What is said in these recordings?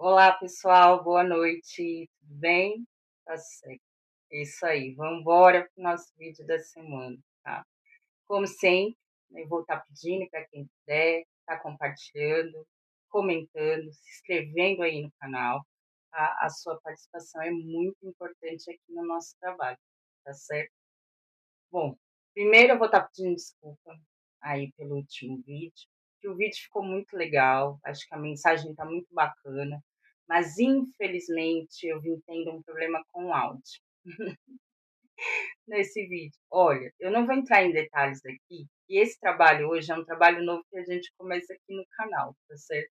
Olá, pessoal, boa noite, tudo bem? Tá certo, é isso aí, vamos embora para o nosso vídeo da semana, tá? Como sempre, eu vou estar pedindo para quem puder, estar compartilhando, comentando, se inscrevendo aí no canal, tá? A sua participação é muito importante aqui no nosso trabalho, tá certo? Bom, primeiro eu vou estar pedindo desculpa aí pelo último vídeo, que o vídeo ficou muito legal, acho que a mensagem está muito bacana, mas infelizmente eu vim tendo um problema com o áudio nesse vídeo. Olha, eu não vou entrar em detalhes aqui, e esse trabalho hoje é um trabalho novo que a gente começa aqui no canal, tá certo?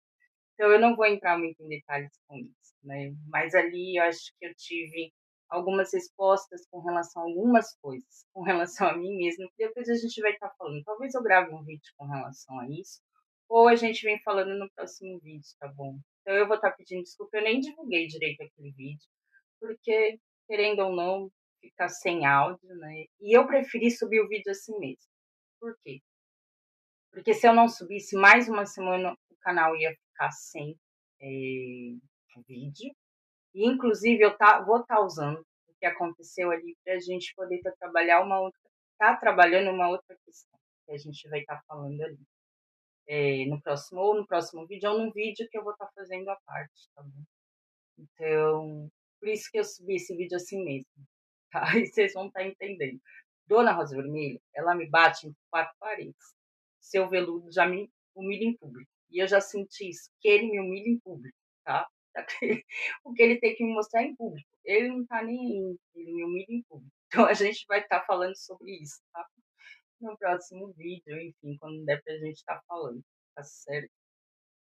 Então eu não vou entrar muito em detalhes com isso, né, mas ali eu acho que eu tive algumas respostas com relação a algumas coisas, com relação a mim mesma, que depois a gente vai estar falando. Talvez eu grave um vídeo com relação a isso, ou a gente vem falando no próximo vídeo, tá bom? Então eu vou estar pedindo desculpa, eu nem divulguei direito aquele vídeo, porque, querendo ou não, fica sem áudio, né, e eu preferi subir o vídeo assim mesmo. Por quê? Porque se eu não subisse mais uma semana, o canal ia ficar sem vídeo. E inclusive vou estar usando o que aconteceu ali para a gente poder tá trabalhando uma outra questão que a gente vai estar falando ali. No próximo vídeo, ou num vídeo que eu vou estar fazendo à parte, tá bom? Então, por isso que eu subi esse vídeo assim mesmo, tá? E vocês vão estar entendendo. Dona Rosa Vermelha, ela me bate em quatro paredes. Seu veludo já me humilha em público. E eu já senti isso, que ele me humilha em público, tá? O que ele tem que me mostrar em público. Ele não tá nem aí, ele me humilha em público. Então a gente vai estar falando sobre isso, tá? No próximo vídeo, enfim, quando der pra gente estar falando, tá certo?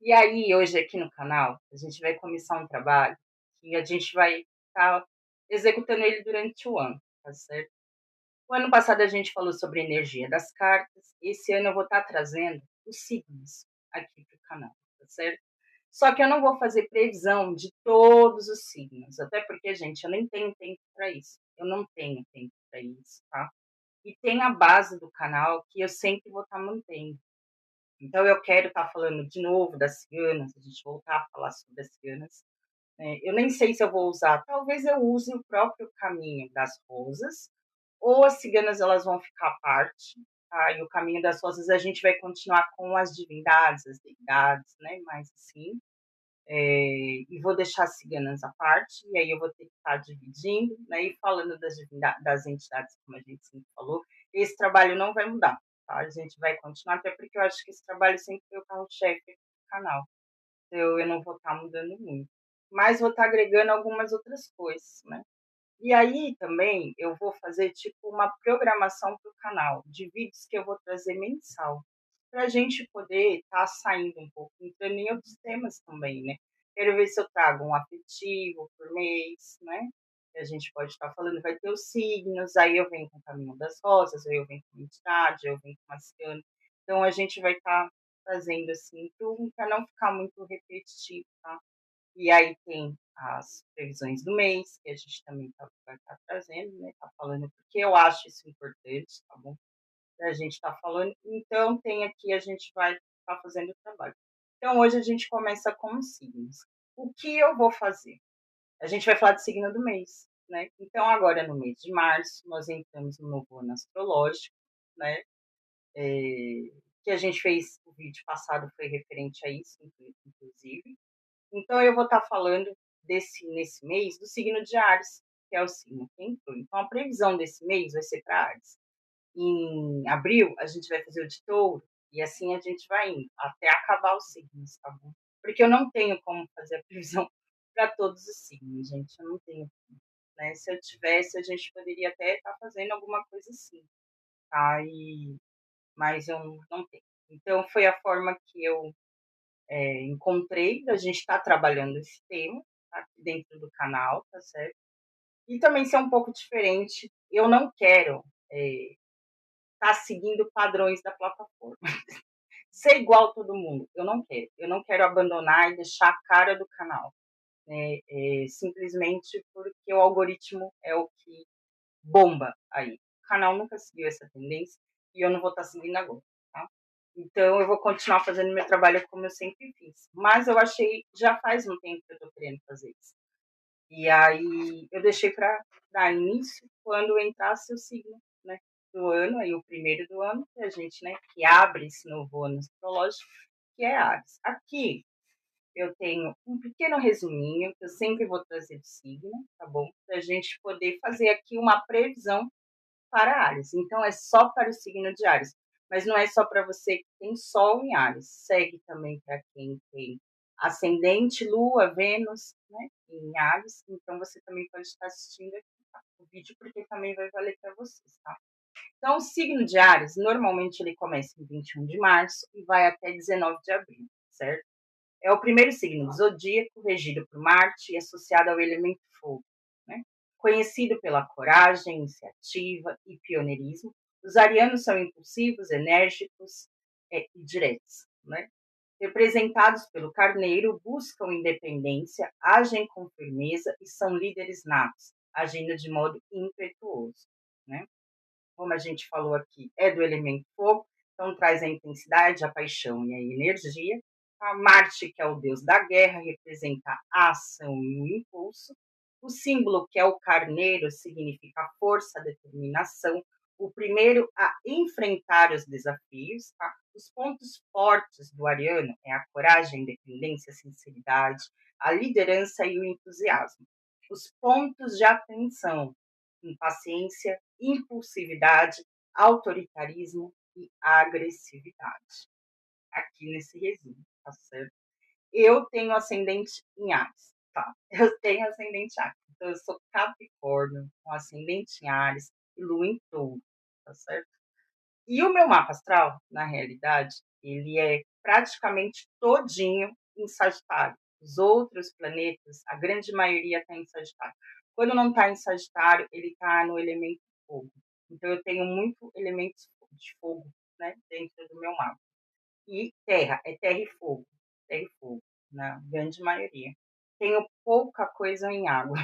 E aí, hoje aqui no canal, a gente vai começar um trabalho que a gente vai estar executando ele durante o ano, tá certo? O ano passado a gente falou sobre energia das cartas, esse ano eu vou estar trazendo os signos aqui para o canal, tá certo? Só que eu não vou fazer previsão de todos os signos, até porque, gente, eu nem tenho tempo para isso. Eu não tenho tempo para isso, tá? E tem a base do canal que eu sempre vou estar mantendo. Então eu quero estar falando de novo das ciganas, a gente voltar a falar sobre as ciganas. Eu nem sei se eu vou usar, talvez eu use o próprio caminho das rosas, ou as ciganas elas vão ficar à parte, tá? E o caminho das rosas a gente vai continuar com as divindades, as deidades, né? Mais assim. E vou deixar as ciganas à parte, e aí eu vou ter que estar dividindo, né? E falando das entidades, como a gente sempre falou, esse trabalho não vai mudar, tá? A gente vai continuar, até porque eu acho que esse trabalho sempre foi o carro-chefe do canal. Então eu não vou estar mudando muito. Mas vou estar agregando algumas outras coisas, né? E aí também eu vou fazer tipo uma programação para o canal, de vídeos que eu vou trazer mensal, para a gente poder estar saindo um pouco, entrando em outros temas também, né? Quero ver se eu trago um afetivo por mês, né? Que a gente pode estar falando, vai ter os signos, aí eu venho com o caminho das rosas, aí eu venho com a entidade, eu venho com a ciano. Então a gente vai estar fazendo assim, para não ficar muito repetitivo, tá? E aí tem as previsões do mês, que a gente também vai estar trazendo, né? Tá falando, porque eu acho isso importante, tá bom? A gente está falando. Então, tem aqui, a gente vai estar fazendo o trabalho. Então, hoje a gente começa com os signos. O que eu vou fazer? A gente vai falar de signo do mês, né? Então, agora no mês de março, nós entramos no novo ano astrológico, né? Que a gente fez, o vídeo passado foi referente a isso, inclusive. Então, eu vou estar falando nesse mês do signo de Áries, que é o signo que entrou. Então, a previsão desse mês vai ser para Áries. Em abril, a gente vai fazer o de Touro, e assim a gente vai indo, até acabar os signos, tá bom? Porque eu não tenho como fazer a previsão para todos os signos, gente. Eu não tenho, né? Se eu tivesse, a gente poderia até estar fazendo alguma coisa assim, tá? Mas eu não tenho. Então, foi a forma que eu encontrei da gente estar trabalhando esse tema, tá? Aqui dentro do canal, tá certo? E também ser um pouco diferente. Eu não quero estar seguindo padrões da plataforma. Ser igual a todo mundo, eu não quero. Eu não quero abandonar e deixar a cara do canal, né? Simplesmente porque o algoritmo é o que bomba aí. O canal nunca seguiu essa tendência e eu não vou estar seguindo agora, tá? Então eu vou continuar fazendo meu trabalho como eu sempre fiz. Mas eu achei, já faz um tempo que eu tô querendo fazer isso. E aí eu deixei para dar início quando entrasse o signo, né, do ano, aí o primeiro do ano, que a gente, né, que abre esse novo ano astrológico, que é Áries. Aqui eu tenho um pequeno resuminho, que eu sempre vou trazer do signo, tá bom? Para a gente poder fazer aqui uma previsão para Áries. Então é só para o signo de Áries, mas não é só para você que tem Sol em Áries. Segue também para quem tem ascendente, Lua, Vênus, né, em Áries. Então você também pode estar assistindo aqui, tá, o vídeo, porque também vai valer para vocês, tá? Então o signo de Áries, normalmente ele começa em 21 de março e vai até 19 de abril, certo? É o primeiro signo do zodíaco, regido por Marte e associado ao elemento fogo, né? Conhecido pela coragem, iniciativa e pioneirismo, os arianos são impulsivos, enérgicos e diretos, né? Representados pelo carneiro, buscam independência, agem com firmeza e são líderes natos, agindo de modo impetuoso, né? Como a gente falou aqui, é do elemento fogo, então traz a intensidade, a paixão e a energia. A Marte, que é o deus da guerra, representa a ação e o impulso. O símbolo, que é o carneiro, significa a força, a determinação, o primeiro a enfrentar os desafios. Tá? Os pontos fortes do ariano é a coragem, a independência, a sinceridade, a liderança e o entusiasmo. Os pontos de atenção, impaciência, impulsividade, autoritarismo e agressividade. Aqui nesse resumo, tá certo? Eu tenho ascendente em Áries, tá? Eu tenho ascendente em Áries. Então, eu sou Capricórnio, com ascendente em Áries e Lua em Touro, tá certo? E o meu mapa astral, na realidade, ele é praticamente todinho em Sagitário. Os outros planetas, a grande maioria está em Sagitário. Quando não está em Sagitário, ele está no elemento fogo. Então eu tenho muito elementos de fogo, né, dentro do meu mapa. E terra, é terra e fogo, na grande maioria. Tenho pouca coisa em água.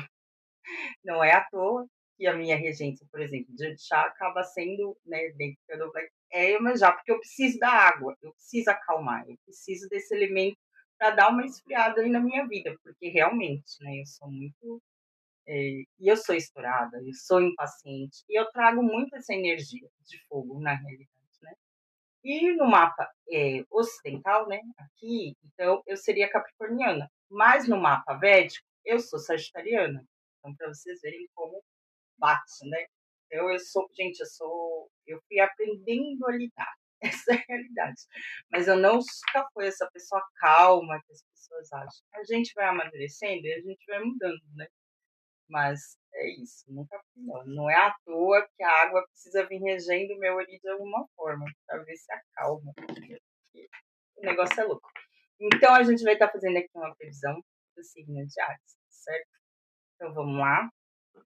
Não é à toa que a minha regência, por exemplo, de chá acaba sendo, né, dentro do Iemanjá, porque eu preciso da água, eu preciso acalmar, eu preciso desse elemento para dar uma esfriada aí na minha vida, porque realmente, né, eu sou muito e eu sou estourada, eu sou impaciente e eu trago muito essa energia de fogo na realidade, né? E no mapa ocidental, né, aqui, então eu seria capricorniana, mas no mapa védico eu sou sagitariana. Então, para vocês verem como bate, né? Eu sou, gente, eu fui aprendendo a lidar, essa é a realidade. Mas eu nunca fui essa pessoa calma que as pessoas acham. A gente vai amadurecendo e a gente vai mudando, né? Mas é isso, nunca fui, não. Não é à toa que a água precisa vir regendo o meu olho de alguma forma, para ver se acalma. Porque o negócio é louco. Então a gente vai estar fazendo aqui uma previsão do signo de Áries, certo? Então vamos lá.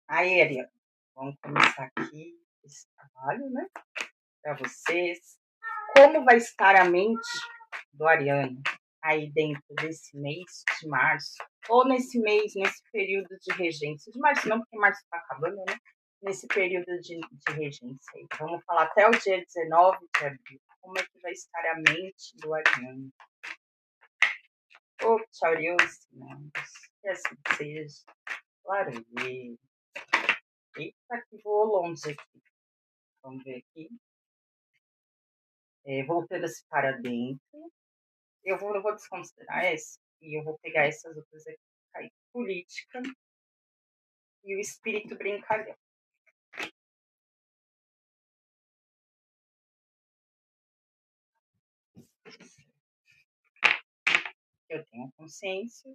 Aí, Ariana, vamos começar aqui esse trabalho, né? Para vocês. Como vai estar a mente do Ariano aí dentro desse mês de março? Ou nesse mês, nesse período de regência? De março não, porque março está acabando, né? Nesse período de regência aí. Vamos falar até o dia 19 de abril. Como é que vai estar a mente do Ariano? Ô, Tchauriosimanos, que assim seja. Claro, eita, que voou longe aqui. Vamos ver aqui. Voltando-se para dentro. Eu vou desconsiderar essa e eu vou pegar essas outras aqui. Aí, política e o espírito brincalhão. Eu tenho consciência,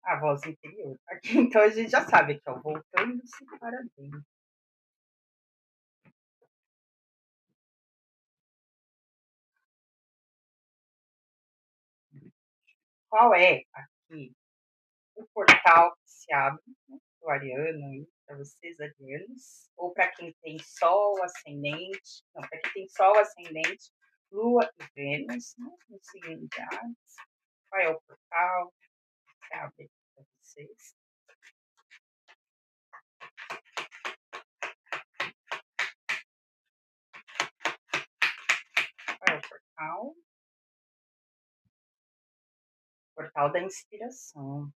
a voz interior. Aqui, então a gente já sabe aqui, ó, voltando-se para dentro. Qual é aqui o portal que se abre, né, do Ariano, para vocês, arianos, ou para quem tem Sol, Ascendente, não, para quem tem Sol, Ascendente, Lua e Vênus, né, no signo de Ares. Qual é o portal que se abre para vocês? Qual é o portal? portal da inspiração.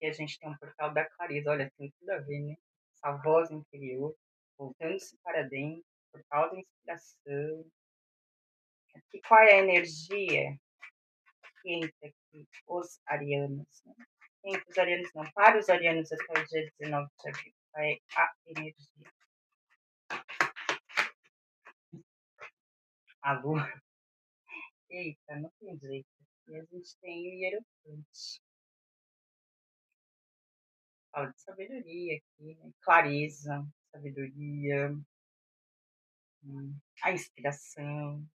E a gente tem um portal da clareza. Olha, tem tudo a ver, né? Essa voz interior, voltando-se para dentro, portal da inspiração. E qual é a energia que entra aqui? Os arianos, né? Entre os arianos, não, para os arianos até o dia 19 de abril. Qual é a energia? A lua. Eita, não tem jeito. E a gente tem o hierofante. Fala de sabedoria aqui, né? Clareza, sabedoria, a inspiração. Não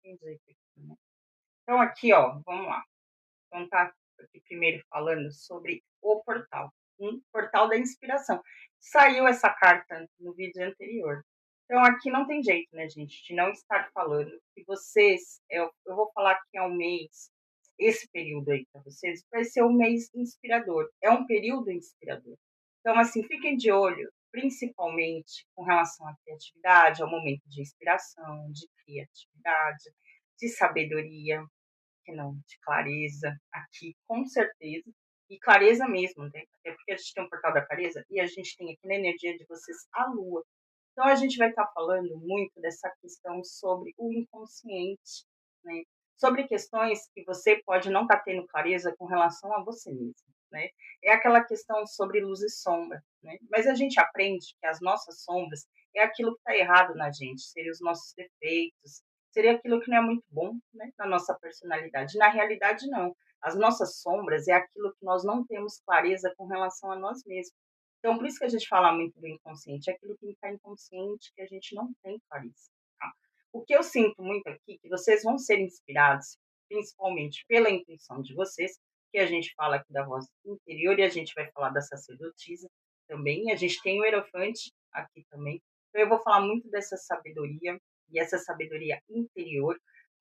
tem jeito aqui, né? Então, aqui, ó, vamos lá. Então, tá aqui primeiro falando sobre o portal. Um portal da inspiração. Saiu essa carta no vídeo anterior. Então, aqui não tem jeito, né, gente, de não estar falando que vocês, eu vou falar que é um mês, esse período aí para vocês, vai ser um mês inspirador. É um período inspirador. Então, assim, fiquem de olho, principalmente com relação à criatividade, ao momento de inspiração, de criatividade, de sabedoria, que não, de clareza, aqui, com certeza, e clareza mesmo, né? Até porque a gente tem um portal da clareza e a gente tem aqui na energia de vocês a lua. Então, a gente vai estar falando muito dessa questão sobre o inconsciente, né? Sobre questões que você pode não estar tendo clareza com relação a você mesmo, né? É aquela questão sobre luz e sombra, né? Mas a gente aprende que as nossas sombras é aquilo que está errado na gente, seriam os nossos defeitos, seria aquilo que não é muito bom, né, na nossa personalidade. Na realidade, não. As nossas sombras é aquilo que nós não temos clareza com relação a nós mesmos. Então, por isso que a gente fala muito do inconsciente, é aquilo que está inconsciente que a gente não tem clareza. Tá? O que eu sinto muito aqui, que vocês vão ser inspirados, principalmente pela intuição de vocês, que a gente fala aqui da voz interior e a gente vai falar da sacerdotisa também. A gente tem o Hierofante aqui também. Então, eu vou falar muito dessa sabedoria e essa sabedoria interior.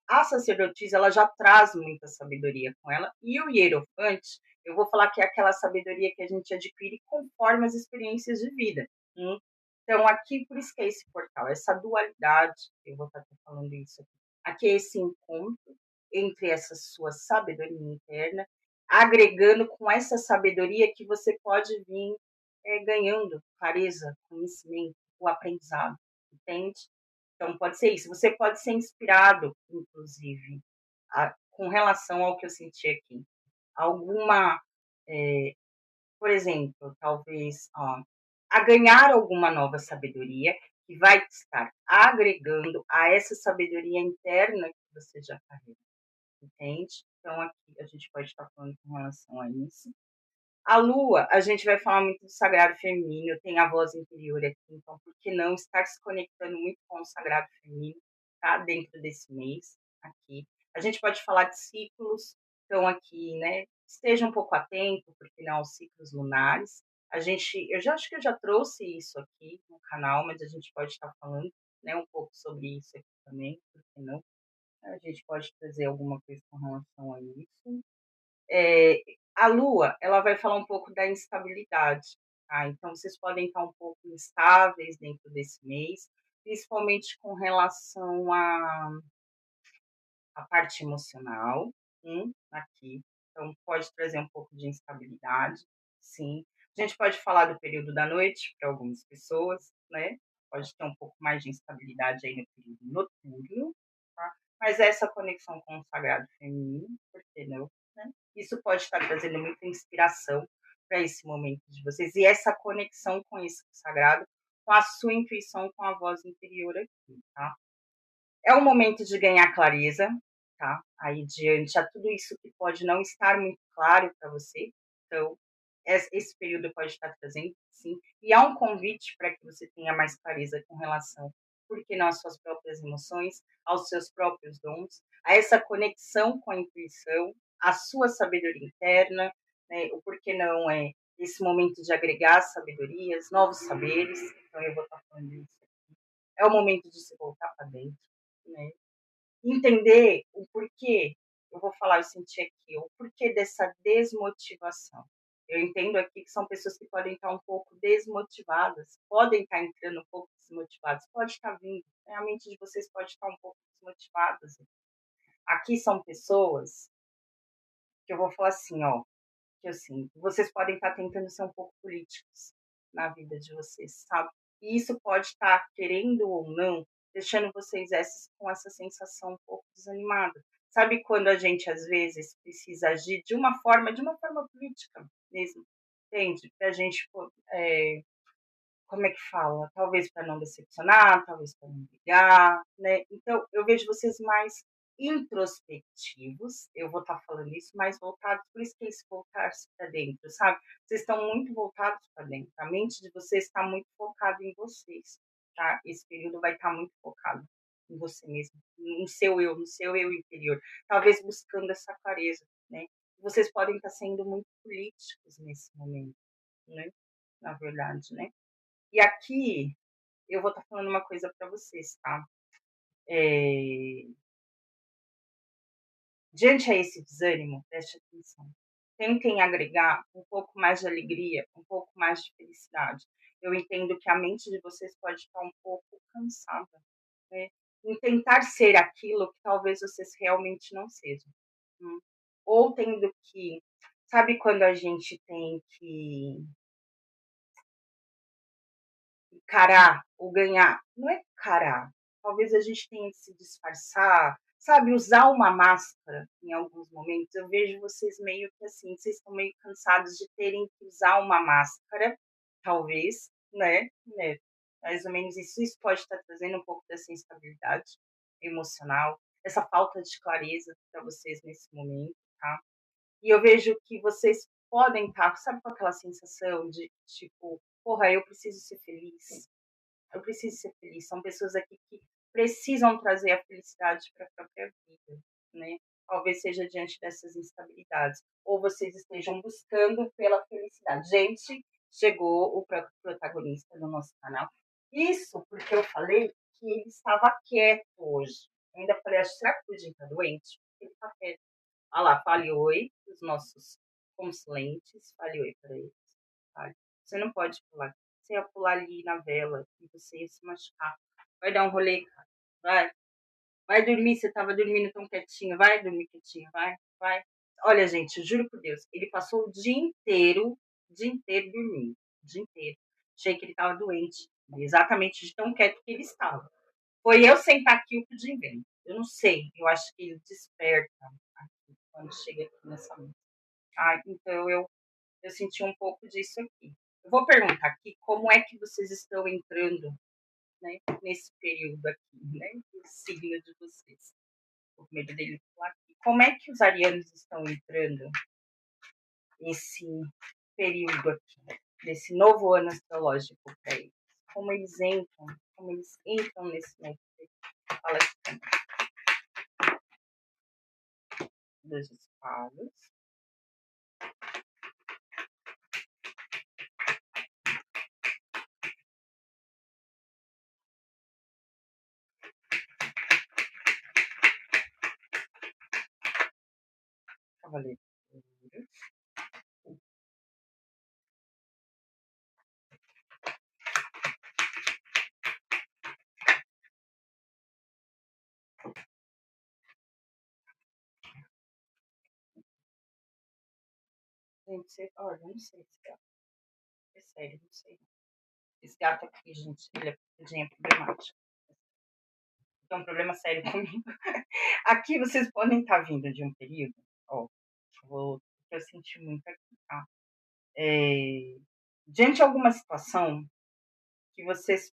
A sacerdotisa, ela já traz muita sabedoria com ela, e o hierofante, eu vou falar que é aquela sabedoria que a gente adquire conforme as experiências de vida. Hein? Então, aqui, por isso que é esse portal, essa dualidade, eu vou estar falando isso aqui. Aqui é esse encontro entre essa sua sabedoria interna, agregando com essa sabedoria que você pode vir ganhando clareza, conhecimento, o aprendizado, entende? Então, pode ser isso. Você pode ser inspirado, inclusive, com relação ao que eu senti aqui. Alguma, é, por exemplo, talvez, ó, a ganhar alguma nova sabedoria que vai estar agregando a essa sabedoria interna que você já carrega, entende? Então, aqui a gente pode estar falando com relação a isso. A lua, a gente vai falar muito do sagrado feminino, tem a voz interior aqui, então por que não estar se conectando muito com o sagrado feminino, tá? Dentro desse mês aqui. A gente pode falar de ciclos, então aqui, né? Esteja um pouco atento, porque não aos ciclos lunares. Eu já acho que eu já trouxe isso aqui no canal, mas a gente pode estar falando, né, um pouco sobre isso aqui também, por que não? A gente pode trazer alguma coisa com relação a isso. É, a Lua, ela vai falar um pouco da instabilidade, tá? Então, vocês podem estar um pouco instáveis dentro desse mês, principalmente com relação à parte emocional, aqui. Então, pode trazer um pouco de instabilidade, sim. A gente pode falar do período da noite para algumas pessoas, né? Pode ter um pouco mais de instabilidade aí no período noturno, tá? Mas essa conexão com o sagrado feminino, por que não? Né? Isso pode estar trazendo muita inspiração para esse momento de vocês. E essa conexão com esse sagrado, com a sua intuição, com a voz interior aqui, tá? É o momento de ganhar clareza, tá? Aí diante a tudo isso que pode não estar muito claro para você. Então, esse período pode estar trazendo, sim. E há um convite para que você tenha mais clareza com relação, por que não, às suas próprias emoções, aos seus próprios dons, a essa conexão com a intuição, a sua sabedoria interna, né? O porquê não é esse momento de agregar sabedorias, novos saberes. Então, eu vou estar falando isso. É o momento de se voltar para dentro, né? Entender o porquê, eu vou falar, eu senti aqui, o porquê dessa desmotivação. Eu entendo aqui que são pessoas que podem estar um pouco desmotivadas, podem estar entrando um pouco desmotivadas, pode estar vindo, né, a mente de vocês pode estar um pouco desmotivadas. Aqui são pessoas que eu vou falar assim, ó, que assim, vocês podem estar tentando ser um pouco políticos na vida de vocês, sabe? E isso pode estar, querendo ou não, deixando vocês com essa sensação um pouco desanimada. Sabe quando a gente às vezes precisa agir de uma forma política mesmo, entende? Pra gente, como é que fala? Talvez para não decepcionar, talvez para não brigar, né? Então, eu vejo vocês mais introspectivos, eu vou estar falando isso, mais voltados, por isso que é esse voltar-se para dentro, sabe? Vocês estão muito voltados para dentro, a mente de vocês está muito focada em vocês, tá? Esse período vai estar muito focado em você mesmo, no seu eu interior, talvez buscando essa clareza, né? Vocês podem estar sendo muito políticos nesse momento, né? Na verdade, né? E aqui eu vou estar falando uma coisa para vocês, tá? É, diante a esse desânimo, preste atenção. Tentem agregar um pouco mais de alegria, um pouco mais de felicidade. Eu entendo que a mente de vocês pode estar um pouco cansada, né? Em tentar ser aquilo que talvez vocês realmente não sejam. Hum. Ou tendo que. Sabe quando a gente tem que encarar ou ganhar? Não é encarar. Talvez a gente tenha que se disfarçar, sabe? Usar uma máscara em alguns momentos. Eu vejo vocês meio que assim, vocês estão meio cansados de terem que usar uma máscara, talvez, né? Mais ou menos isso. Isso pode estar trazendo um pouco dessa instabilidade emocional, essa falta de clareza para vocês nesse momento, tá? E eu vejo que vocês podem estar, sabe, com aquela sensação de tipo, porra, eu preciso ser feliz, eu preciso ser feliz. São pessoas aqui que precisam trazer a felicidade para a própria vida, né? Talvez seja diante dessas instabilidades. Ou vocês estejam buscando pela felicidade. Gente, chegou o protagonista do nosso canal. Isso porque eu falei que ele estava quieto hoje. Eu ainda falei, acho, será que o Pudim está doente? Ele está quieto. Olha lá, fale oi, os nossos consulentes. Fale oi para eles. Fale. Você não pode pular. Você ia pular ali na vela e você ia se machucar. Vai dar um rolê, cara. Vai. Vai dormir. Você tava dormindo tão quietinho. Vai dormir quietinho. Vai. Vai. Olha, gente, eu juro por Deus. Ele passou o dia inteiro dormindo. O dia inteiro. Achei que ele tava doente. Exatamente de tão quieto que ele estava. Foi eu sentar aqui o pudim vem. Eu não sei. Eu acho que ele desperta aqui, quando chega aqui nessa mesa. Ah, então eu senti um pouco disso aqui. Eu vou perguntar aqui como é que vocês estão entrando, né, nesse período aqui, né, do signo de vocês. Tô com medo dele falar aqui. Como é que os arianos estão entrando nesse período aqui, nesse novo ano astrológico para eles? Como eles entram nesse novo período? Fala aqui, dos espadas. Cavaleiro de Ouros. Gente, olha, eu não sei esse gato. É sério, não sei. Esse gato aqui, gente, ele é problemático. Tem um problema sério comigo. Aqui vocês podem estar vindo de um período, ó, que eu senti muito aqui, tá? Diante de alguma situação que vocês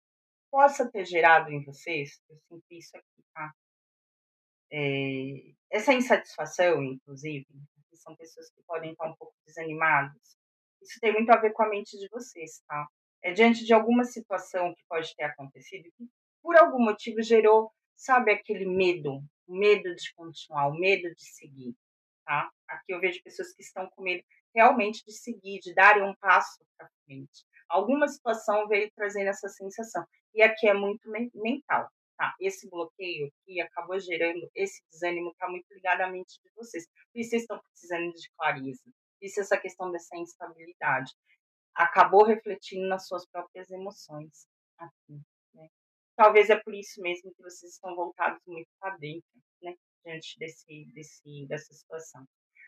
possa ter gerado em vocês, eu senti isso aqui, tá? Essa insatisfação, inclusive, são pessoas que podem estar um pouco desanimadas. Isso tem muito a ver com a mente de vocês, tá? É diante de alguma situação que pode ter acontecido que, por algum motivo, gerou, sabe, aquele o medo de continuar, o medo de seguir, tá? Aqui eu vejo pessoas que estão com medo realmente de seguir, de darem um passo para frente. Alguma situação veio trazendo essa sensação. E aqui é muito mental, tá? Esse bloqueio aqui acabou gerando esse desânimo, está muito ligado à mente de vocês. Por isso vocês estão precisando de clareza. difícil essa questão dessa instabilidade. Acabou refletindo nas suas próprias emoções aqui, né. Talvez é por isso mesmo que vocês estão voltados muito para dentro, né, diante dessa situação.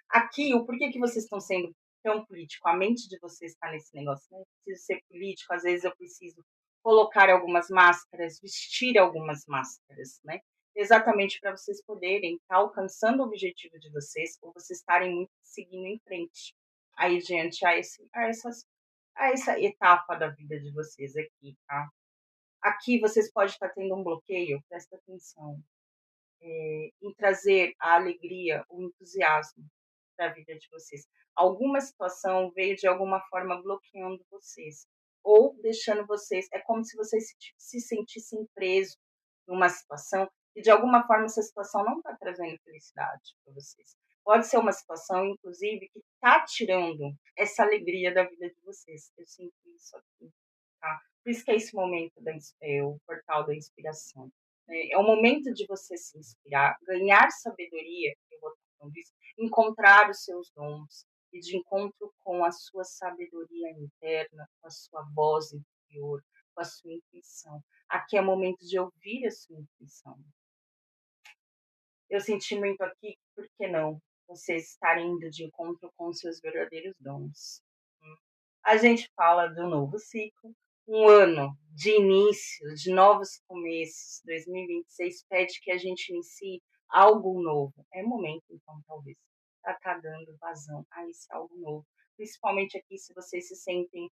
Aqui, o porquê que vocês estão sendo tão político, a mente de vocês está nesse negócio, né, preciso ser político, às vezes eu preciso colocar algumas máscaras, vestir algumas máscaras, né, exatamente para vocês poderem estar alcançando o objetivo de vocês, ou vocês estarem muito seguindo em frente, aí diante a essa etapa da vida de vocês aqui, tá. Aqui vocês podem estar tendo um bloqueio, presta atenção, em trazer a alegria, o entusiasmo para a vida de vocês. Alguma situação veio de alguma forma bloqueando vocês, ou deixando vocês, é como se vocês se sentissem presos numa situação e de alguma forma essa situação não está trazendo felicidade para vocês. Pode ser uma situação, inclusive, que está tirando essa alegria da vida de vocês. Eu sinto isso aqui, tá? Por isso que é esse momento o portal da inspiração, né? É o momento de você se inspirar, ganhar sabedoria, eu vou estar falando isso, encontrar os seus dons e de encontro com a sua sabedoria interna, com a sua voz interior, com a sua intuição. Aqui é o momento de ouvir a sua intuição. Eu senti muito aqui, por que não? Vocês estarem indo de encontro com os seus verdadeiros dons. A gente fala do novo ciclo, um ano de início, de novos começos. 2026 pede que a gente inicie algo novo. É momento, então, talvez, para estar dando vazão a esse algo novo. Principalmente aqui, se vocês se sentem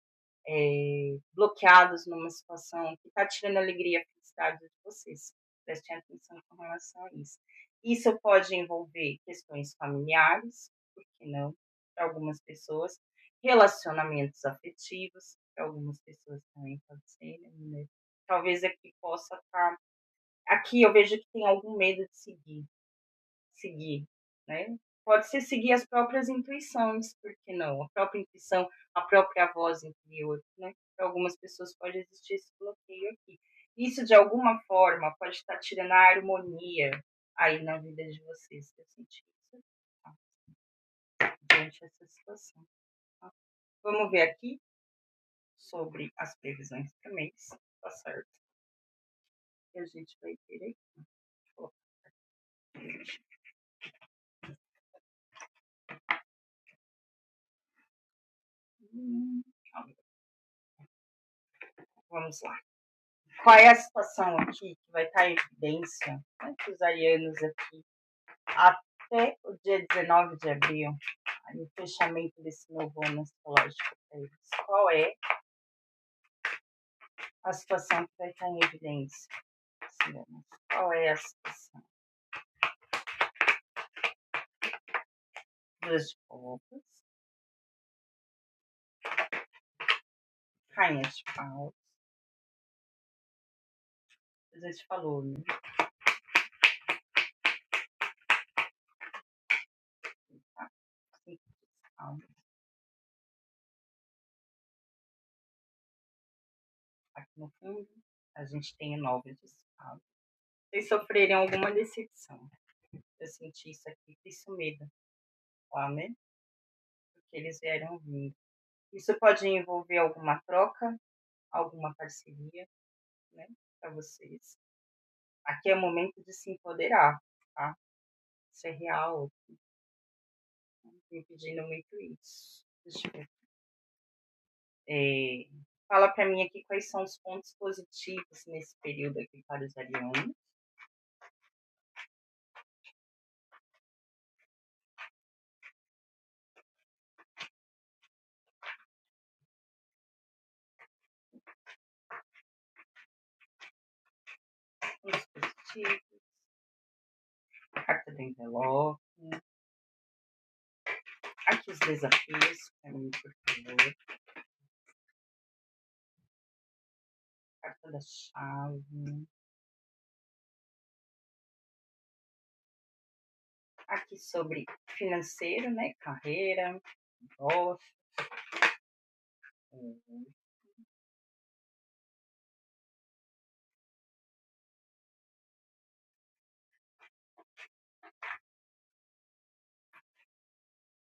bloqueados numa situação que está tirando a alegria e a felicidade de vocês. Prestem atenção com relação a isso. Isso pode envolver questões familiares, por que não, para algumas pessoas, relacionamentos afetivos, para algumas pessoas também pode ser, né? Talvez aqui possa estar. Aqui eu vejo que tem algum medo de seguir, né? Pode ser seguir as próprias intuições, por que não? A própria intuição, a própria voz interior, né? Para algumas pessoas pode existir esse bloqueio aqui. Isso, de alguma forma, pode estar tirando a harmonia aí na vida de vocês. Eu senti isso, tá? Diante dessa situação, tá? Vamos ver aqui sobre as previsões para mês, tá certo? E a gente vai ter aqui. Hum, vamos lá. Qual é a situação aqui que vai estar em evidência, né, para os arianos aqui até o dia 19 de abril, aí o fechamento desse novo ano astrológico para eles? Qual é a situação que vai estar em evidência? Qual é a situação? Duas de copas, rainha de paus, a gente falou, né? Tá? Cinco de paus. Aqui no fundo, a gente tem o 9 de espadas. Vocês sofrerem alguma decepção. Eu senti isso aqui, isso medo, lá, né? Porque eles vieram vindo. Isso pode envolver alguma troca, alguma parceria, né? Para vocês. Aqui é o momento de se empoderar, tá? Isso é real. Me pedindo muito isso. Deixa eu ver. Fala para mim aqui quais são os pontos positivos nesse período aqui para os arianos. Pontos positivos. Carta do envelope. Aqui os desafios, para mim, por favor. Carta da chave. Aqui sobre financeiro, né? Carreira, negócio.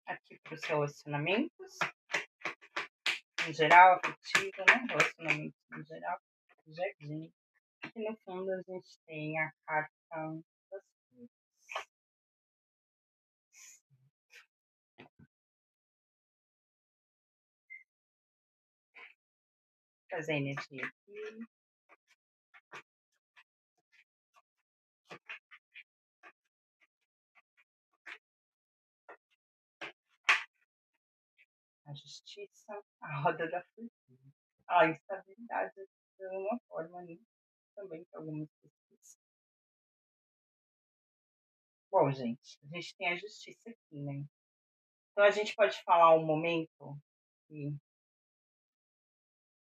aqui para os relacionamentos, em geral, afetiva, né? Relacionamentos em geral, jardim. E no fundo a gente tem a carta das flores. Trazer energia aqui. A justiça, a roda da fortuna. A instabilidade de alguma forma, né? Também para algumas pessoas. Bom, gente, a gente tem a justiça aqui, né? Então a gente pode falar um momento que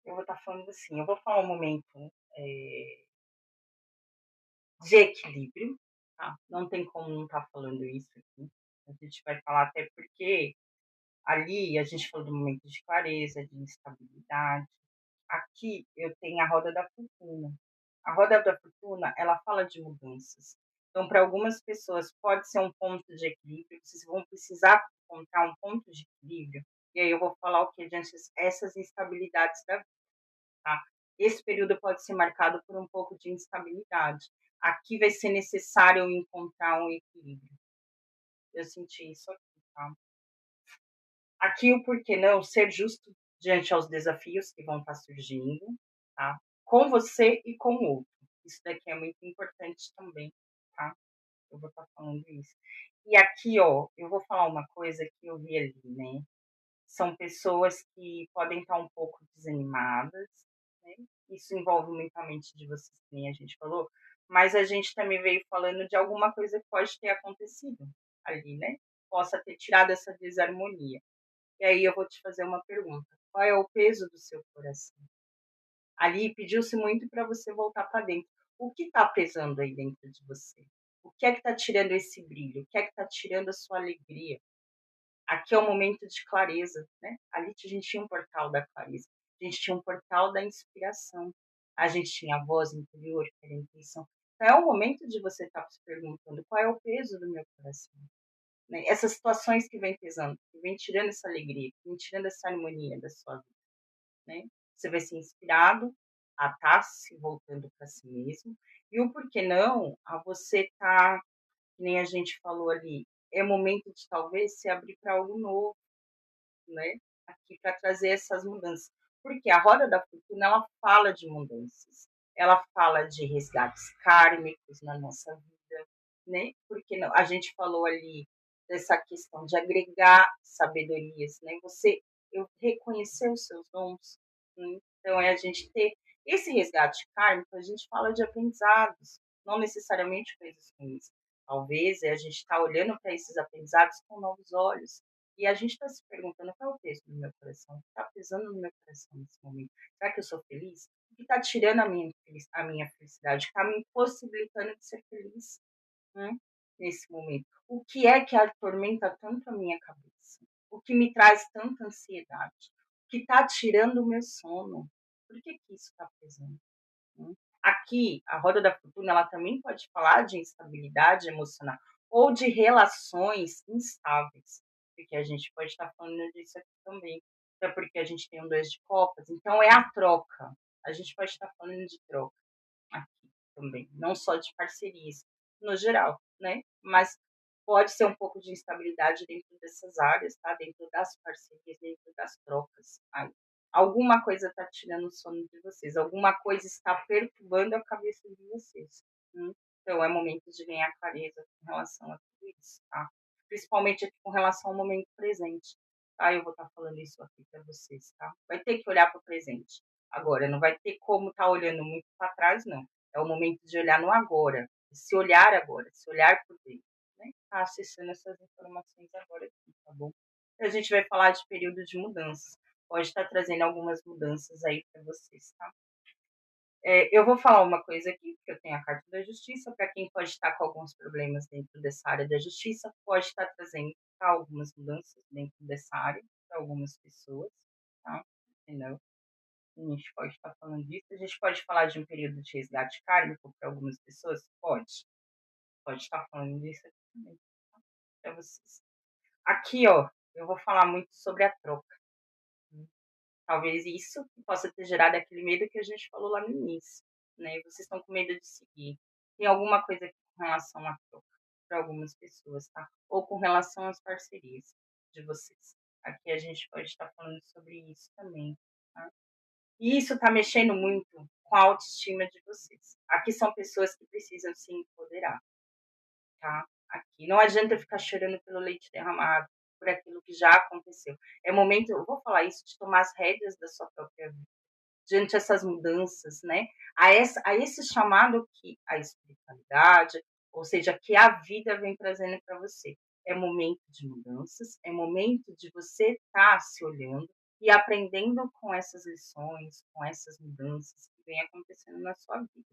eu vou estar falando assim, eu vou falar um momento de equilíbrio, tá? Não tem como não estar falando isso aqui. A gente vai falar até porque ali a gente falou do momento de clareza, de instabilidade. Aqui eu tenho a roda da fortuna. A roda da fortuna, ela fala de mudanças. Então, para algumas pessoas pode ser um ponto de equilíbrio, vocês vão precisar encontrar um ponto de equilíbrio. E aí eu vou falar o que diante essas instabilidades da vida, tá? Esse período pode ser marcado por um pouco de instabilidade. Aqui vai ser necessário eu encontrar um equilíbrio. Eu senti isso aqui, tá? Aqui o porquê não ser justo diante aos desafios que vão estar surgindo, tá? Com você e com o outro. Isso daqui é muito importante também, tá? Eu vou estar falando isso. E aqui, ó, eu vou falar uma coisa que eu vi ali, né? São pessoas que podem estar um pouco desanimadas, né? Isso envolve muito a mente de vocês, que nem a gente falou, mas a gente também veio falando de alguma coisa que pode ter acontecido ali, né? Possa ter tirado essa desarmonia. E aí eu vou te fazer uma pergunta. Qual é o peso do seu coração? Ali pediu-se muito para você voltar para dentro. O que está pesando aí dentro de você? O que é que está tirando esse brilho? O que é que está tirando a sua alegria? Aqui é o momento de clareza, né? Ali a gente tinha um portal da clareza. A gente tinha um portal da inspiração. A gente tinha a voz interior, que era a intuição. Então é o momento de você estar se perguntando qual é o peso do meu coração, né? Essas situações que vem pesando, que vem tirando essa alegria, que vem tirando essa harmonia da sua vida, né? Você vai ser inspirado a estar se voltando para si mesmo. E o porquê não, a você estar, que nem a gente falou ali, é momento de talvez se abrir para algo novo, né? Aqui para trazer essas mudanças. Porque a roda da fortuna, ela fala de mudanças. Ela fala de resgates kármicos na nossa vida, né? Porque não, a gente falou ali dessa questão de agregar sabedorias, né? Você eu reconhecer os seus dons, né? Então é a gente ter esse resgate kármico, a gente fala de aprendizados, não necessariamente coisas ruins. Talvez a gente está olhando para esses aprendizados com novos olhos, e a gente está se perguntando qual é o peso do meu coração, o que está pesando no meu coração nesse momento. Será que eu sou feliz? O que está tirando a minha felicidade? Está me impossibilitando de ser feliz, né, nesse momento? O que é que atormenta tanto a minha cabeça? O que me traz tanta ansiedade? O que está tirando o meu sono? Por que isso está pesando? Né? Aqui, a roda da fortuna, ela também pode falar de instabilidade emocional ou de relações instáveis, porque a gente pode estar falando disso aqui também, até porque a gente tem um dois de copas, então é a troca. A gente pode estar falando de troca aqui também, não só de parcerias, no geral, né? Mas pode ser um pouco de instabilidade dentro dessas áreas, tá? Dentro das parcerias, dentro das trocas. Aí, alguma coisa está tirando o sono de vocês, alguma coisa está perturbando a cabeça de vocês. Então é momento de ganhar clareza com relação a tudo isso, tá? Principalmente aqui com relação ao momento presente. Tá? Eu vou estar falando isso aqui para vocês, tá? Vai ter que olhar para o presente. Agora, não vai ter como estar olhando muito para trás, não. É o momento de olhar no agora, se olhar agora, se olhar por dentro, né? Tá acessando essas informações agora aqui, tá bom? A gente vai falar de período de mudanças. Pode estar trazendo algumas mudanças aí para vocês, tá? Eu vou falar uma coisa aqui, porque eu tenho a carta da justiça, para quem pode estar com alguns problemas dentro dessa área da justiça, pode estar trazendo tá, algumas mudanças dentro dessa área para algumas pessoas, tá? Entendeu? A gente pode estar falando disso. A gente pode falar de um período de resgate kármico para algumas pessoas? Pode. Pode estar falando disso aqui também, tá? Para vocês. Aqui, ó. eu vou falar muito sobre a troca. Hum, Talvez isso possa ter gerado aquele medo que a gente falou lá no início, né, vocês estão com medo de seguir. Tem alguma coisa aqui com relação à troca, para algumas pessoas, tá, ou com relação às parcerias de vocês. Aqui a gente pode estar falando sobre isso também, tá. E isso está mexendo muito com a autoestima de vocês. Aqui são pessoas que precisam se empoderar, tá. Aqui não adianta ficar chorando pelo leite derramado, por aquilo que já aconteceu. É momento, eu vou falar isso, de tomar as rédeas da sua própria vida, diante essas mudanças, né, a esse chamado que a espiritualidade, ou seja, que a vida vem trazendo para você. É momento de mudanças, é momento de você estar se olhando e aprendendo com essas lições, com essas mudanças que vêm acontecendo na sua vida,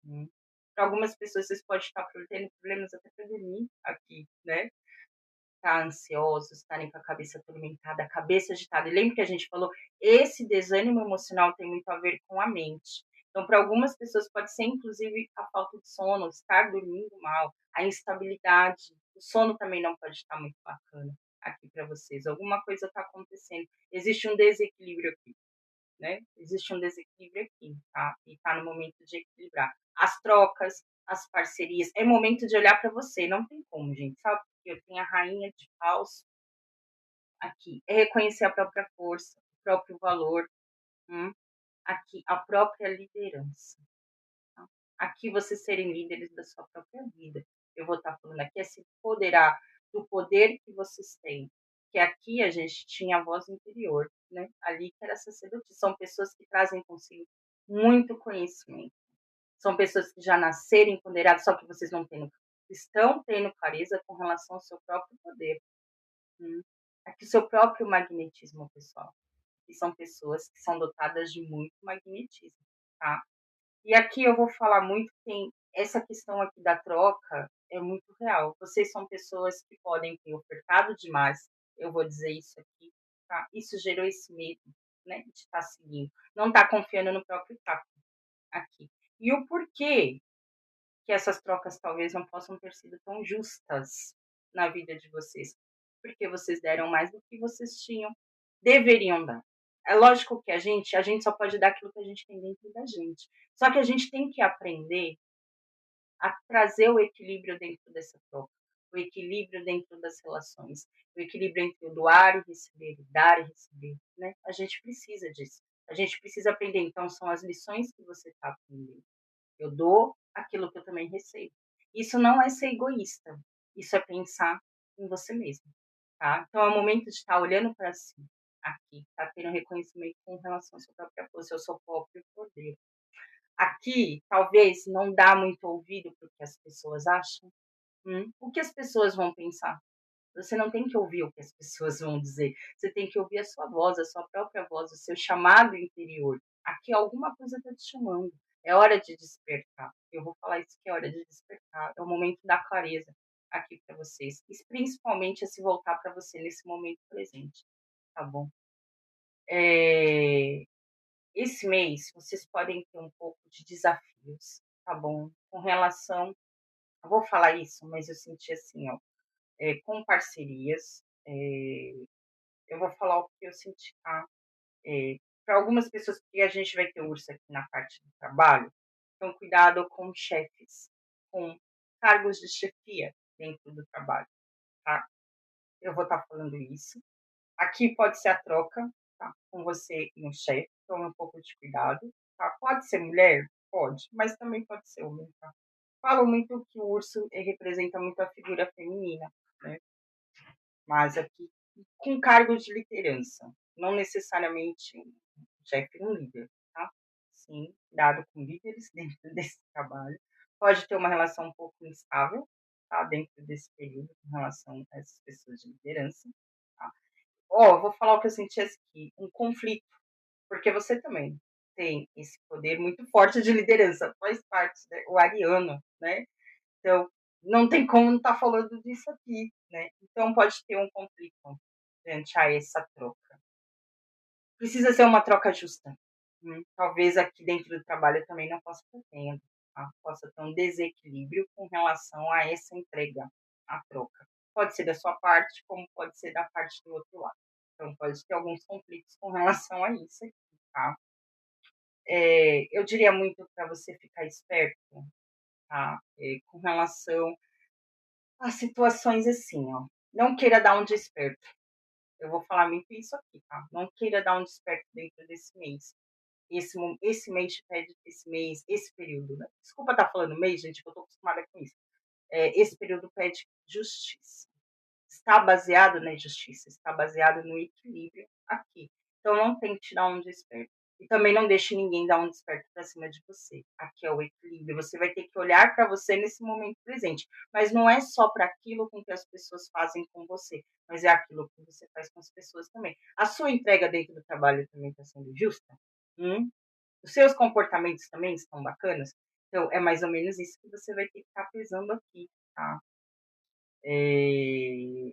né. Para algumas pessoas, vocês podem estar tendo problemas até para dormir aqui, né, estar ansiosos, estarem com a cabeça atormentada, a cabeça agitada. E lembra que a gente falou, esse desânimo emocional tem muito a ver com a mente. Então, para algumas pessoas pode ser inclusive a falta de sono, estar dormindo mal, a instabilidade, o sono também não pode estar muito bacana aqui para vocês. Alguma coisa está acontecendo, existe um desequilíbrio aqui, né? Existe um desequilíbrio aqui, tá? E está no momento de equilibrar. As trocas, as parcerias, é momento de olhar para você, não tem como, gente, sabe? Porque eu tenho a rainha de paus aqui, é reconhecer a própria força, o próprio valor, hum? Aqui, a própria liderança, tá? Aqui, vocês serem líderes da sua própria vida. Eu vou estar falando aqui, é se empoderar do poder que vocês têm, que aqui a gente tinha a voz interior, né? Ali que era sacerdotisa, são pessoas que trazem consigo muito conhecimento, são pessoas que já nasceram empoderadas, só que vocês não têm, estão tendo clareza com relação ao seu próprio poder, hum? Aqui o seu próprio magnetismo pessoal, que são pessoas que são dotadas de muito magnetismo, tá. E aqui eu vou falar muito, tem essa questão aqui da troca é muito real. Vocês são pessoas que podem ter ofertado demais, eu vou dizer isso aqui, tá. Isso gerou esse medo, né, de estar seguindo, não estar confiando no próprio taco, aqui. E o porquê que essas trocas talvez não possam ter sido tão justas na vida de vocês, porque vocês deram mais do que vocês tinham, deveriam dar. É lógico que a gente só pode dar aquilo que a gente tem dentro da gente. Só que a gente tem que aprender a trazer o equilíbrio dentro dessa troca, o equilíbrio dentro das relações, o equilíbrio entre o doar e receber, o dar e receber, né? A gente precisa disso. A gente precisa aprender. Então, são as lições que você está aprendendo. Eu dou aquilo que eu também recebo. Isso não é ser egoísta, isso é pensar em você mesmo, tá. Então é o momento de estar olhando para si, aqui, tá tendo reconhecimento com relação à sua própria força, ao seu próprio poder. Aqui, talvez, não dá muito ouvido para o que as pessoas acham, o que as pessoas vão pensar. Você não tem que ouvir o que as pessoas vão dizer, você tem que ouvir a sua voz, a sua própria voz, o seu chamado interior. Aqui alguma coisa está te chamando, é hora de despertar. Eu vou falar isso, que é hora de despertar, é o momento da clareza aqui para vocês, e principalmente a se voltar para você nesse momento presente, tá bom? Eh, Esse mês vocês podem ter um pouco de desafios, tá bom? Com relação, eu vou falar isso, mas eu senti assim, ó, com parcerias, eu vou falar o que eu senti, tá? Para algumas pessoas, porque a gente vai ter urso aqui na parte do trabalho, então cuidado com chefes, com cargos de chefia dentro do trabalho, tá? Eu vou estar falando isso. Aqui pode ser a troca, tá? Com você e um chefe, tome um pouco de cuidado, tá? Pode ser mulher? Pode, mas também pode ser homem, tá? Falo muito que o urso representa muito a figura feminina, né? Mas aqui, com cargos de liderança, não necessariamente um chefe, um líder, tá? Sim, cuidado com líderes dentro desse trabalho. Pode ter uma relação um pouco instável, tá? Dentro desse período, com relação a essas pessoas de liderança, tá? Ó, vou falar o que eu senti aqui, um conflito, porque você também tem esse poder muito forte de liderança, faz parte, né? O ariano, né? Então, não tem como não estar falando disso aqui, né? Então pode ter um conflito frente a essa troca. Precisa ser uma troca justa. Talvez aqui dentro do trabalho também não possa estar tendo, tá? Possa ter um desequilíbrio com relação a essa entrega, a troca. Pode ser da sua parte, como pode ser da parte do outro lado. Então, pode ter alguns conflitos com relação a isso aqui, tá? Eu diria muito para você ficar esperto, tá? Com relação a situações assim, ó. Não queira dar um desperto. Eu vou falar muito isso aqui, tá? Não queira dar um desperto dentro desse mês. Esse mês te pede esse período, né? Desculpa estar falando mês, gente, que eu tô acostumada com isso. Esse período pede justiça. Está baseado na justiça, está baseado no equilíbrio aqui. Então não tente dar um desperto. E também não deixe ninguém dar um desperto para cima de você. Aqui é o equilíbrio. Você vai ter que olhar para você nesse momento presente. Mas não é só para aquilo com que as pessoas fazem com você, mas é aquilo que você faz com as pessoas também. A sua entrega dentro do trabalho também está sendo justa? Hum? Os seus comportamentos também estão bacanas? Então, é mais ou menos isso que você vai ter que estar pesando aqui, tá? É...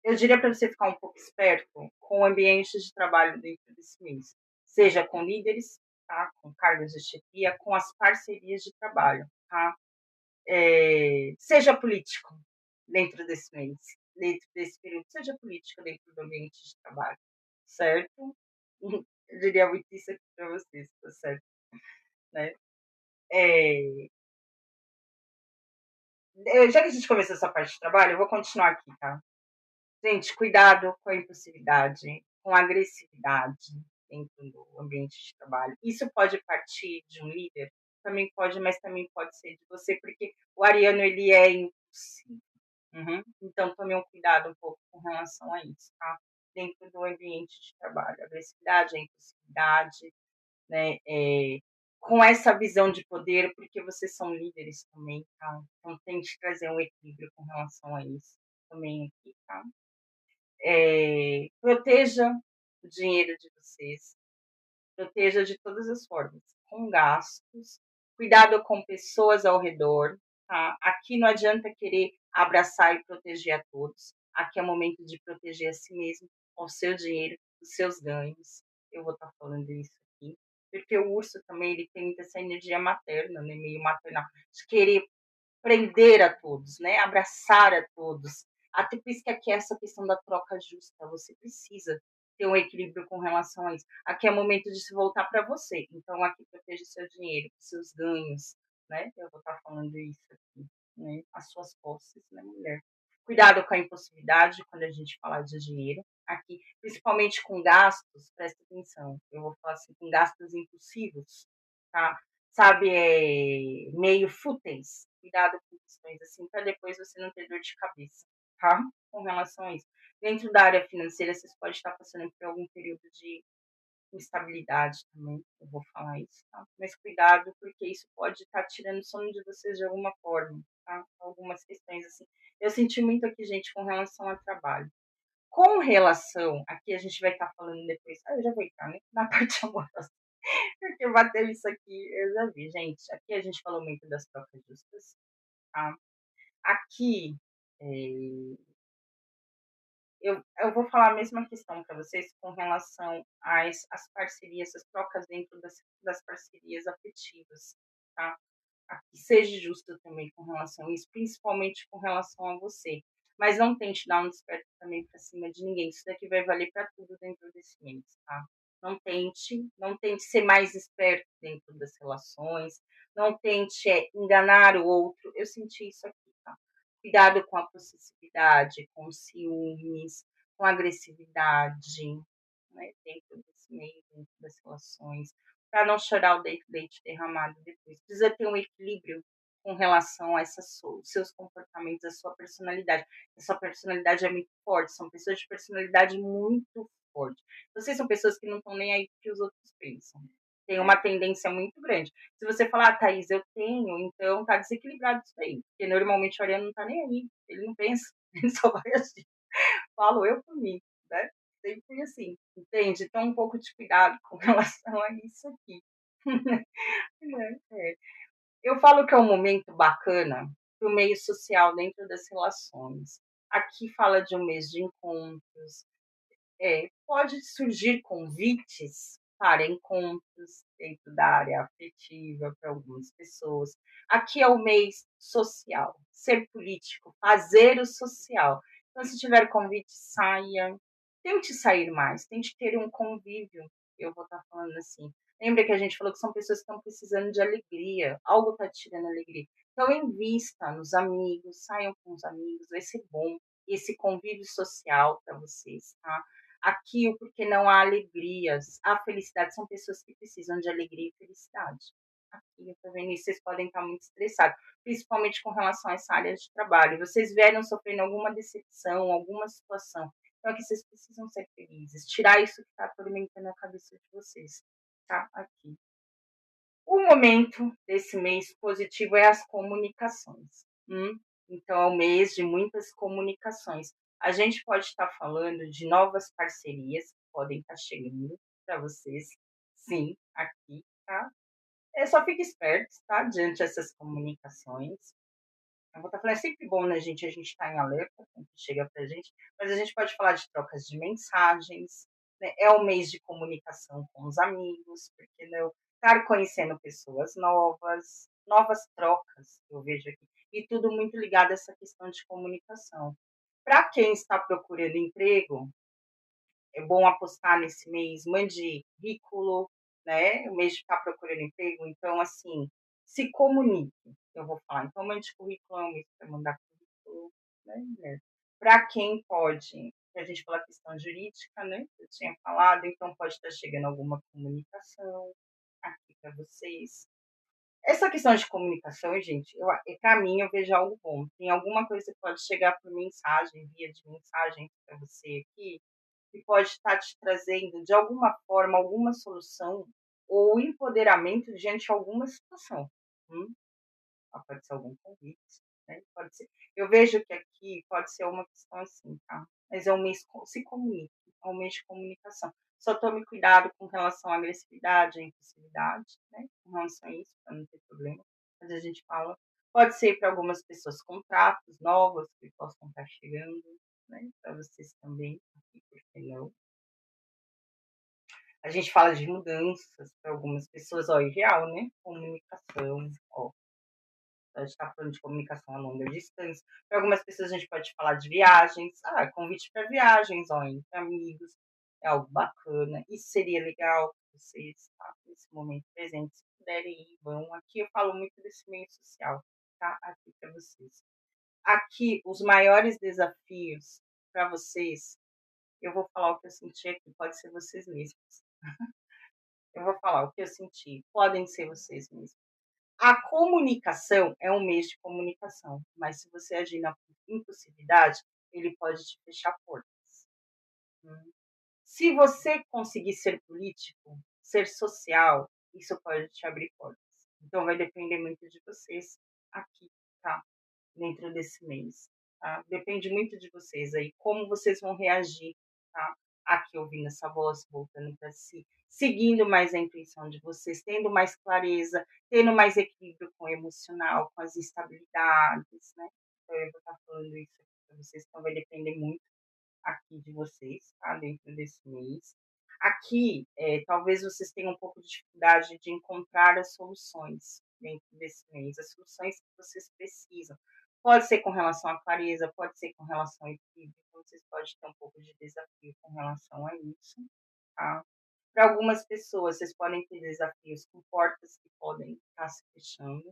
Eu diria para você ficar um pouco esperto com ambientes de trabalho dentro desse mês, seja com líderes, tá? Com cargos de chefia, com as parcerias de trabalho, tá? Seja político dentro desse mês, dentro desse período, seja político dentro do ambiente de trabalho, certo? Eu diria muito isso aqui para vocês, tá certo? Né? É, já que a gente começou essa parte de trabalho, eu vou continuar aqui, tá? Gente, cuidado com a impulsividade, com a agressividade dentro do ambiente de trabalho. Isso pode partir de um líder, também pode, mas também pode ser de você, porque o ariano ele é impulsivo. Uhum. Então, tome um cuidado um pouco com relação a isso, tá? Dentro do ambiente de trabalho. A agressividade, a impulsividade, né? Com essa visão de poder, porque vocês são líderes também, tá? Então, tente trazer um equilíbrio com relação a isso também aqui, tá? Proteja o dinheiro de vocês, proteja de todas as formas, com gastos, cuidado com pessoas ao redor, tá? Aqui não adianta querer abraçar e proteger a todos, aqui é momento de proteger a si mesmo, o seu dinheiro, os seus ganhos, eu vou estar falando isso aqui, porque o urso também, ele tem muita essa energia materna, né? Meio maternal, de querer prender a todos, né? Abraçar a todos. Até por isso que aqui é essa questão da troca justa. Você precisa ter um equilíbrio com relação a isso. Aqui é o momento de se voltar para você. Então, aqui proteja o seu dinheiro, seus ganhos, né? Eu vou estar falando isso aqui, né? As suas posses, né, mulher? Cuidado com a impulsividade quando a gente falar de dinheiro. Aqui, principalmente com gastos, presta atenção. Eu vou falar assim, com gastos impulsivos, tá? Sabe, meio fúteis. Cuidado com questões assim, para depois você não ter dor de cabeça, tá? Com relação a isso. Dentro da área financeira, vocês podem estar passando por algum período de instabilidade também, eu vou falar isso, tá? Mas cuidado, porque isso pode estar tirando o sono de vocês de alguma forma, tá? Algumas questões assim. Eu senti muito aqui, gente, com relação ao trabalho. Com relação, aqui a gente vai estar falando depois, eu já vou entrar, né? Na parte amorosa. Porque bateu isso aqui, eu já vi, gente. Aqui a gente falou muito das trocas justas, tá? Aqui, é, eu vou falar a mesma questão para vocês com relação às parcerias, as trocas dentro das parcerias afetivas, tá? Aqui seja justo também com relação a isso, principalmente com relação a você. Mas não tente dar um desperto também para cima de ninguém. Isso daqui vai valer para tudo dentro desse mês, tá? Não tente ser mais esperto dentro das relações, não tente enganar o outro. Eu senti isso aqui, tá? Cuidado com a possessividade, com ciúmes, com agressividade, né? Dentro desse meio, dentro das relações, para não chorar o leite derramado depois. Precisa ter um equilíbrio com relação a seus comportamentos, a sua personalidade. A sua personalidade é muito forte, são pessoas de personalidade muito forte. Vocês são pessoas que não estão nem aí que os outros pensam. Tem uma tendência muito grande. Se você falar, ah, Thaís, eu tenho, então tá desequilibrado isso aí. Porque normalmente o Ariano não tá nem aí. Ele não pensa, ele só vai agir. Falo eu por mim, né? Sempre fui assim, entende? Então, um pouco de cuidado com relação a isso aqui. É. Eu falo que é um momento bacana para o meio social dentro das relações. Aqui fala de um mês de encontros, pode surgir convites para encontros dentro da área afetiva para algumas pessoas. Aqui é o mês social, ser político, fazer o social. Então, se tiver convite, saia. Tente sair mais, tente ter um convívio. Eu vou estar falando assim. Lembra que a gente falou que são pessoas que estão precisando de alegria, algo está tirando alegria. Então, invista nos amigos, saiam com os amigos, vai ser bom esse convívio social para vocês, tá? Aqui, o porque não há alegrias, há felicidade, são pessoas que precisam de alegria e felicidade. Aqui, eu tô vendo isso, vocês podem estar muito estressados, principalmente com relação a essa área de trabalho. Vocês vieram sofrendo alguma decepção, alguma situação. Então, aqui vocês precisam ser felizes, tirar isso que está atormentando a cabeça de vocês, tá? Aqui. O momento desse mês positivo é as comunicações. Então, é um mês de muitas comunicações. A gente pode estar falando de novas parcerias que podem estar chegando para vocês, sim, aqui, tá? Só fique espertos, tá? Diante dessas comunicações. Eu vou estar falando, é sempre bom, né, gente? A gente está em alerta com o que chega para a gente, mas a gente pode falar de trocas de mensagens, né? É um mês de comunicação com os amigos, porque não estar conhecendo pessoas novas, novas trocas, eu vejo aqui, e tudo muito ligado a essa questão de comunicação. Para quem está procurando emprego, é bom apostar nesse mês, mande currículo, né? O mês de estar procurando emprego, então, assim, se comunique, eu vou falar. Então, mande currículo, é um mês para mandar currículo, né? Para quem pode, a gente falou a questão jurídica, né? Eu tinha falado, então pode estar chegando alguma comunicação aqui para vocês. Essa questão de comunicação, gente, para mim eu vejo algo bom. Tem alguma coisa que pode chegar por mensagem, via de mensagem para você aqui, que pode estar te trazendo, de alguma forma, alguma solução ou empoderamento diante de alguma situação. Hum? Pode ser algum convite, né? Pode ser. Eu vejo que aqui pode ser uma questão assim, tá? Mas é um mês, se comunique, é um mês de comunicação. Só tome cuidado com relação à agressividade, à impulsividade, né? Com relação a isso, para não ter problema. Mas a gente fala. Pode ser para algumas pessoas contratos novos que possam estar chegando, né? Para vocês também, aqui, por que não? A gente fala de mudanças para algumas pessoas, ó, ideal, né? Comunicação, ó. A gente está falando de comunicação a longa distância. Para algumas pessoas, a gente pode falar de viagens. Ah, convite para viagens, ó, entre amigos. É algo bacana. Isso seria legal para vocês, tá? Nesse momento presente. Se puderem ir, vão. Aqui eu falo muito desse meio social, tá? Aqui para vocês. Aqui, os maiores desafios para vocês, eu vou falar o que eu senti aqui, pode ser vocês mesmos. Eu vou falar o que eu senti, podem ser vocês mesmos. A comunicação é um mês de comunicação, mas se você agir na impulsividade, ele pode te fechar portas. Hum. Se você conseguir ser político, ser social, isso pode te abrir portas. Então vai depender muito de vocês aqui, tá? Dentro desse mês, tá? Depende muito de vocês aí, como vocês vão reagir, tá? Aqui ouvindo essa voz, voltando para si, seguindo mais a intuição de vocês, tendo mais clareza, tendo mais equilíbrio com o emocional, com as instabilidades, né? Então, eu vou estar falando isso aqui para vocês, então vai depender muito aqui de vocês, tá? Dentro desse mês. Aqui, talvez vocês tenham um pouco de dificuldade de encontrar as soluções dentro desse mês, as soluções que vocês precisam. Pode ser com relação à clareza, pode ser com relação ao equilíbrio, então vocês podem ter um pouco de desafio com relação a isso, tá? Para algumas pessoas, vocês podem ter desafios com portas que podem estar se fechando.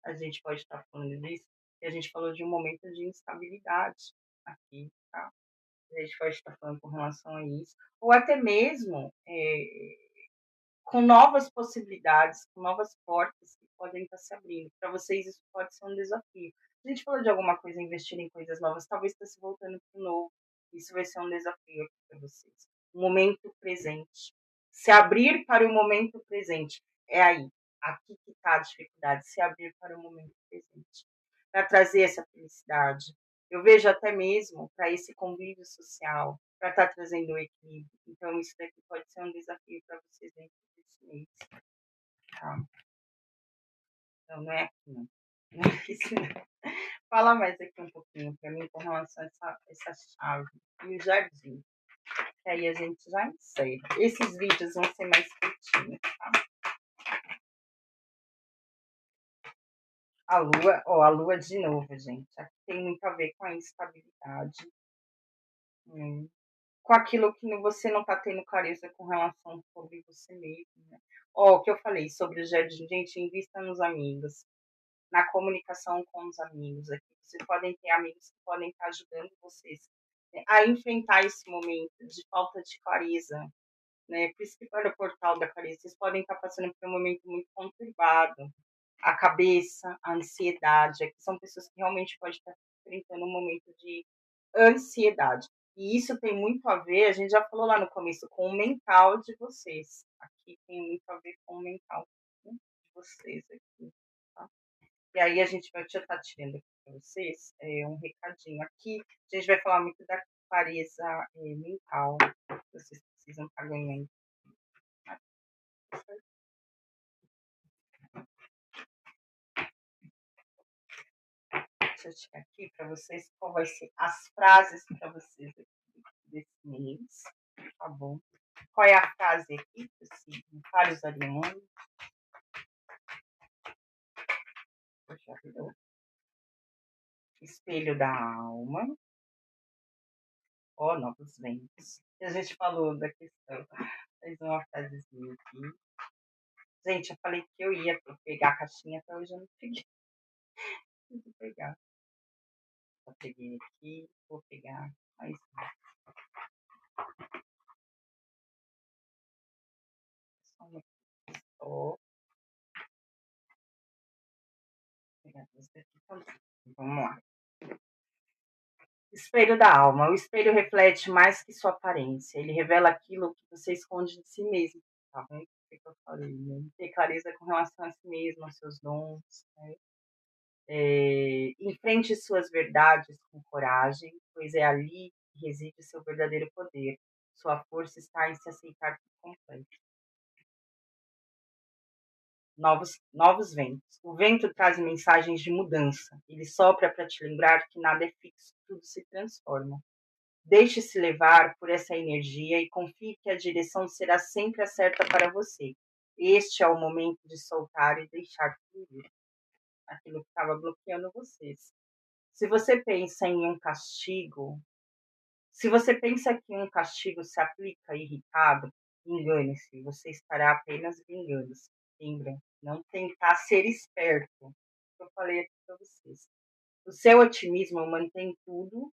A gente pode estar falando disso, e a gente falou de um momento de instabilidade aqui, tá? A gente pode estar falando com relação a isso, ou até mesmo com novas possibilidades, com novas portas que podem estar se abrindo. Para vocês, isso pode ser um desafio. A gente falou de alguma coisa, investir em coisas novas, talvez está se voltando para o novo. Isso vai ser um desafio aqui para vocês. O momento presente. Se abrir para o momento presente. É aí. Aqui que está a dificuldade. Se abrir para o momento presente. Para trazer essa felicidade. Eu vejo até mesmo para esse convívio social, para estar trazendo o equilíbrio. Então, isso daqui pode ser um desafio para vocês dentro desse mês. Tá? Então, não é aqui, não. Não é isso, não. Fala mais aqui um pouquinho para mim com relação a essa chave e o jardim. Que aí a gente já encerra. Esses vídeos vão ser mais curtinhos, tá? A lua, ó, a lua de novo, gente. Aqui tem muito a ver com a instabilidade. Com aquilo que você não tá tendo clareza com relação sobre você mesmo, né? Ó, o que eu falei sobre o jardim, gente, invista nos amigos, na comunicação com os amigos. Aqui vocês podem ter amigos que podem estar ajudando vocês, né, a enfrentar esse momento de falta de clareza, né? Por isso que para o portal da clareza, vocês podem estar passando por um momento muito conturbado. A cabeça, a ansiedade, aqui são pessoas que realmente podem estar enfrentando um momento de ansiedade. E isso tem muito a ver, a gente já falou lá no começo, com o mental de vocês. Aqui tem muito a ver com o mental, né, de vocês aqui, tá? E aí a gente vai estar tirando aqui para vocês um recadinho. Aqui a gente vai falar muito da clareza mental que vocês precisam estar ganhando. Deixa eu tirar aqui para vocês qual vai ser as frases para vocês aqui desse mês, tá bom? Qual é a frase aqui? Para os arianos. Poxa vida. Espelho da alma. Ó, novos ventos. A gente falou da questão. Fez uma frasezinha aqui. Gente, eu falei que eu ia pegar a caixinha, até hoje eu não peguei. Preciso pegar. Já peguei aqui, vou pegar mais só uma aqui. Vou pegar esse daqui também. Vamos lá. Espelho da alma. O espelho reflete mais que sua aparência. Ele revela aquilo que você esconde de si mesmo. Tá vendo? O que eu falei, né? Ter clareza com relação a si mesmo, aos seus dons, né? Enfrente suas verdades com coragem, pois é ali que reside seu verdadeiro poder. Sua força está em se aceitar por completo. Novos ventos. O vento traz mensagens de mudança. Ele sopra para te lembrar que nada é fixo, tudo se transforma. Deixe-se levar por essa energia e confie que a direção será sempre a certa para você. Este é o momento de soltar e deixar fluir aquilo que estava bloqueando vocês. Se você pensa em um castigo, se você pensa que um castigo se aplica irritado, engane-se, você estará apenas vingando-se. Lembra? Não tentar ser esperto. Eu falei aqui para vocês. O seu otimismo mantém tudo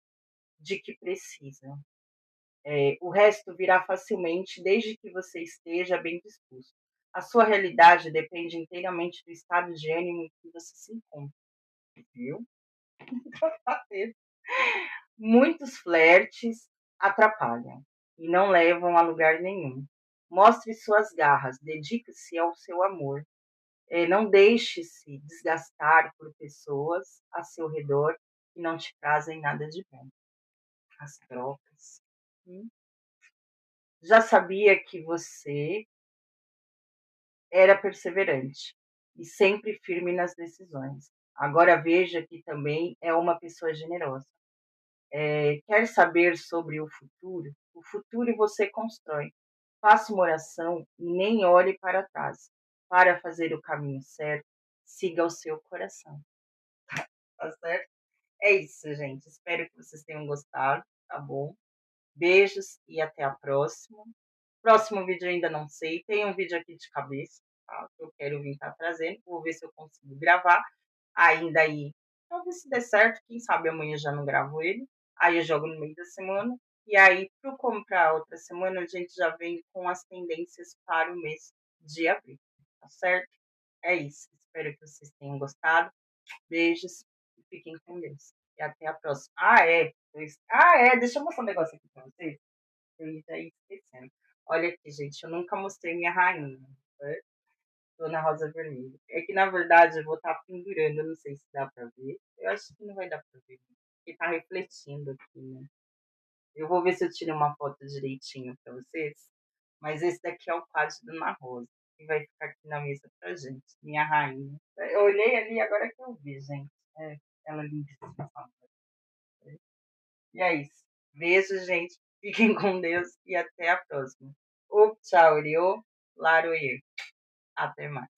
de que precisa. O resto virá facilmente desde que você esteja bem disposto. A sua realidade depende inteiramente do estado de ânimo em que você se encontra, viu? Muitos flertes atrapalham e não levam a lugar nenhum. Mostre suas garras, dedique-se ao seu amor. Não deixe-se desgastar por pessoas a seu redor que não te trazem nada de bom. As trocas. Já sabia que você era perseverante e sempre firme nas decisões. Agora veja que também é uma pessoa generosa. Quer saber sobre o futuro você constrói. Faça uma oração e nem olhe para trás. Para fazer o caminho certo, siga o seu coração. Tá certo? É isso, gente. Espero que vocês tenham gostado, tá bom? Beijos e até a próxima. Próximo vídeo ainda não sei. Tem um vídeo aqui de cabeça, tá? Que eu quero vir estar trazendo. Vou ver se eu consigo gravar. Ainda aí, talvez se der certo, quem sabe amanhã já não gravo ele. Aí eu jogo no meio da semana. E aí, para comprar outra semana, a gente já vem com as tendências para o mês de abril. Tá certo? É isso. Espero que vocês tenham gostado. Beijos e fiquem com Deus. E até a próxima. Deixa eu mostrar um negócio aqui para vocês. Eu ia esquecendo. Olha aqui, gente. Eu nunca mostrei minha rainha. Né? Dona Rosa Vermelha. É que, na verdade, eu vou estar pendurando. Eu não sei se dá para ver. Eu acho que não vai dar para ver. Porque tá refletindo aqui, né? Eu vou ver se eu tiro uma foto direitinho para vocês. Mas esse daqui é o quadro da Dona Rosa. Que vai ficar aqui na mesa pra gente. Minha rainha. Eu olhei ali agora que eu vi, gente. Ela é lindíssima. E é isso. Beijo, gente. Fiquem com Deus e até a próxima. O tchau, Rio, Laroie. Até mais.